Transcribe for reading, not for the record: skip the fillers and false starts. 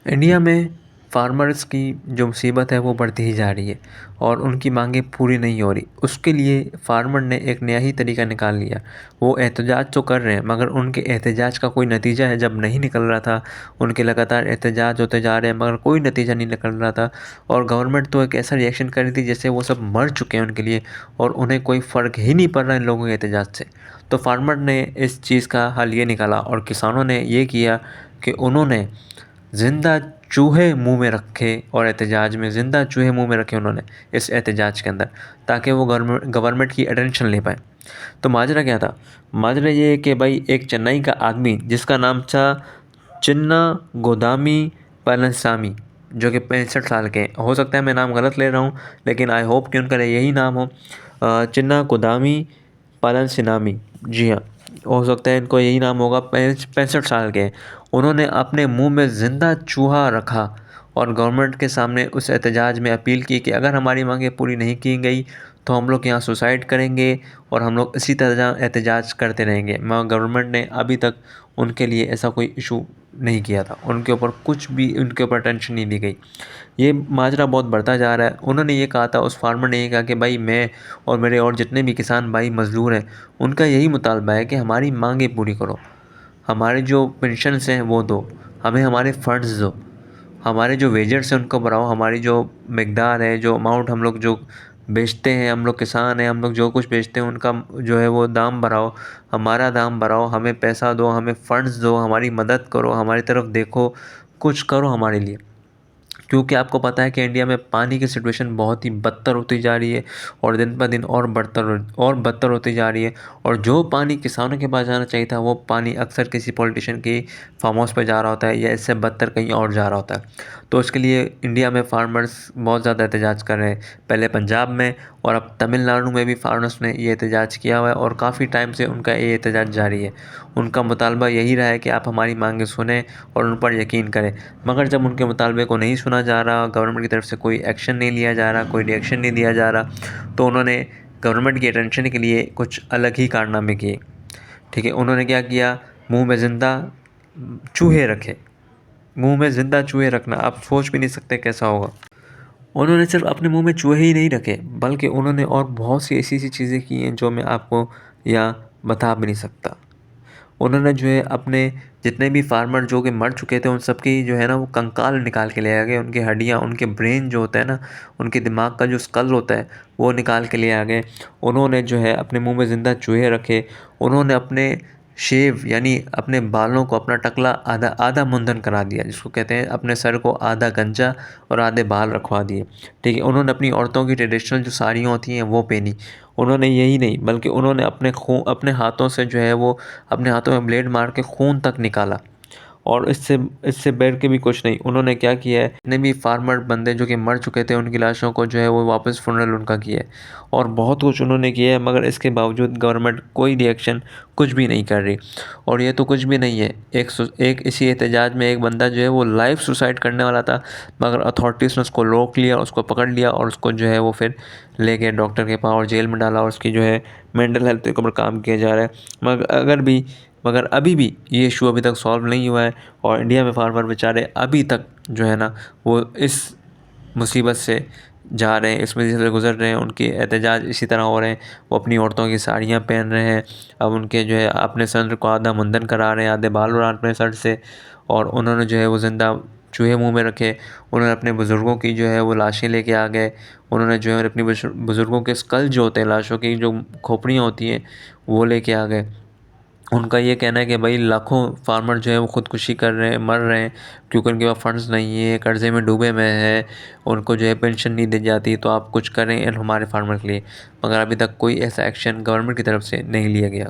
India में farmers की जो मुसीबत है वो बढ़ती ही जा रही है और उनकी मांगें पूरी नहीं हो रही। उसके लिए फार्मर ने एक नया ही तरीका निकाल लिया। वो एहतजाज तो कर रहे हैं मगर उनके एहतजाज का कोई नतीजा है जब नहीं निकल रहा था। उनके लगातार एहतजाज होते जा रहे हैं मगर कोई नतीजा नहीं निकल रहा था और गवर्नमेंट तो एक ऐसा रिएक्शन कर रही थी जैसे वो सब मर चुके हैं उनके लिए और उन्हें कोई फ़र्क ही नहीं पड़ रहा इन लोगों के एहतजाज से। तो फार्मर ने इस चीज़ का हल ये निकाला और किसानों ने ये किया कि उन्होंने ज़िंदा चूहे मुंह में रखे और एहतजाज में ज़िंदा चूहे मुंह में रखे उन्होंने इस एहतजाज के अंदर, ताकि वो गवर्नमेंट की अटेंशन ले पाए। तो माजरा क्या था? माजरा ये है कि भाई एक चेन्नई का आदमी जिसका नाम था चिन्ना गोदामी पलनसामी, जो कि 65 साल के हैं। हो सकता है मैं नाम गलत ले रहा हूँ लेकिन आई होप कि उनका यही नाम हो। चिन्ना गोदामी पलनसिनामी, जी हाँ, हो सकता है इनको यही नाम होगा। 65 साल के हैं। उन्होंने अपने मुंह में ज़िंदा चूहा रखा और गवर्नमेंट के सामने उस एहतजाज में अपील की कि अगर हमारी मांगें पूरी नहीं की गई तो हम लोग यहाँ सुसाइड करेंगे और हम लोग इसी तरह एहतजाज करते रहेंगे। मगर गवर्नमेंट ने अभी तक उनके लिए ऐसा कोई इशू नहीं किया था, उनके ऊपर कुछ भी उनके ऊपर टेंशन नहीं दी गई। ये माजरा बहुत बढ़ता जा रहा है। उन्होंने ये कहा था, उस फार्मर ने ये कहा कि भाई मैं और मेरे और जितने भी किसान भाई मज़दूर हैं उनका यही मुतालबा है कि हमारी मांगें पूरी करो, हमारे जो पेंशन्स हैं वो दो, हमें हमारे फ़ंड्स दो, हमारे जो वेजेस हैं उनको बढ़ाओ, हमारी जो मकदार है, जो अमाउंट हम लोग जो बेचते हैं, हम लोग किसान हैं, हम लोग जो कुछ बेचते हैं उनका जो है वो दाम बढ़ाओ, हमारा दाम बढ़ाओ, हमें पैसा दो, हमें फ़ंड्स दो, हमारी मदद करो, हमारी तरफ देखो, कुछ करो हमारे लिए। क्योंकि आपको पता है कि इंडिया में पानी की सिचुएशन बहुत ही बदतर होती जा रही है और दिन ब दिन और बदतर होती जा रही है। और जो पानी किसानों के पास जाना चाहिए था वो पानी अक्सर किसी पॉलिटिशियन की फार्म हाउस पर जा रहा होता है या इससे बदतर कहीं और जा रहा होता है। तो इसके लिए इंडिया में फार्मर्स बहुत ज़्यादा एहतजाज कर रहे हैं, पहले पंजाब में और अब तमिलनाडु में भी फार्मर्स ने ये एहतजाज किया हुआ है और काफ़ी टाइम से उनका ये एहतजाज जारी है। उनका मुतालबा यही रहा है कि आप हमारी मांगें सुनें और उन पर यकीन करें। मगर जब उनके मुतालबे को नहीं सुना जा रहा, गवर्नमेंट की तरफ से कोई एक्शन नहीं लिया जा रहा, कोई रिएक्शन नहीं दिया जा रहा, तो उन्होंने गवर्नमेंट की अटेंशन के लिए कुछ अलग ही कारनामे किए। ठीक है, उन्होंने क्या किया? मुंह में ज़िंदा चूहे रखे। मुंह में ज़िंदा चूहे रखना आप सोच भी नहीं सकते कैसा होगा। उन्होंने सिर्फ अपने मुंह में चूहे ही नहीं रखे बल्कि उन्होंने और बहुत सी ऐसी ऐसी चीज़ें की हैं जो मैं आपको यहाँ बता भी नहीं सकता। उन्होंने जो है अपने जितने भी फार्मर जो कि मर चुके थे उन सब की जो है ना वो कंकाल निकाल के ले आ गए, उनकी हड्डियाँ, उनके ब्रेन जो होता है ना, उनके दिमाग का जो स्कल होता है वो निकाल के ले आ गए। उन्होंने जो है अपने मुंह में ज़िंदा चूहे रखे। उन्होंने अपने शेव यानी अपने बालों को अपना टकला आधा आधा मुंडन करा दिया, जिसको कहते हैं अपने सर को आधा गंजा और आधे बाल रखवा दिए। ठीक है, उन्होंने अपनी औरतों की ट्रेडिशनल जो साड़ियाँ होती हैं वो पहनी। उन्होंने यही नहीं बल्कि उन्होंने अपने हाथों से जो है वो अपने हाथों में ब्लेड मार के खून तक निकाला। और इससे इससे बढ़ के भी कुछ नहीं, उन्होंने क्या किया है, जितने भी फार्मर बंदे जो कि मर चुके थे उनकी लाशों को जो है वो वापस फ़ुनरल उनका किया है और बहुत कुछ उन्होंने किया है। मगर इसके बावजूद गवर्नमेंट कोई रिएक्शन कुछ भी नहीं कर रही। और ये तो कुछ भी नहीं है, एक इसी एहतजाज में एक बंदा जो है वो लाइव सुसाइड करने वाला था मगर अथॉरिटीज़ ने उसको रोक लिया, उसको पकड़ लिया और उसको जो है वो फिर ले गए डॉक्टर के पास और जेल में डाला और उसकी जो है मेंटल हेल्थ के ऊपर काम किया जा रहा है। मगर अभी भी ये इशू अभी तक सॉल्व नहीं हुआ है और इंडिया में फार्मर बेचारे अभी तक जो है ना वो इस मुसीबत से जा रहे हैं, इस मुसीबत से गुज़र रहे हैं। उनके एहतजाज इसी तरह हो रहे हैं, वो अपनी औरतों की साड़ियाँ पहन रहे हैं, अब उनके जो है अपने सर को आधा मुंडन करा रहे हैं, आधे बाल उड़ा अपने सर से। और उन्होंने जो है वो ज़िंदा चूहे मुंह में रखे। उन्होंने अपने बुज़ुर्गों की जो है वो लाशें लेके आ गए। उन्होंने जो है अपनी बुज़ुर्गों के स्कल जो होते हैं, लाशों की जो खोपड़ियाँ होती हैं वो लेके आ गए। उनका ये कहना है कि भाई लाखों फार्मर जो है वो ख़ुदकुशी कर रहे हैं, मर रहे हैं क्योंकि उनके पास फंड्स नहीं है, कर्ज़े में डूबे हुए हैं, उनको जो है पेंशन नहीं दी जाती। तो आप कुछ करें हमारे फार्मर के लिए। मगर अभी तक कोई ऐसा एक्शन गवर्नमेंट की तरफ से नहीं लिया गया।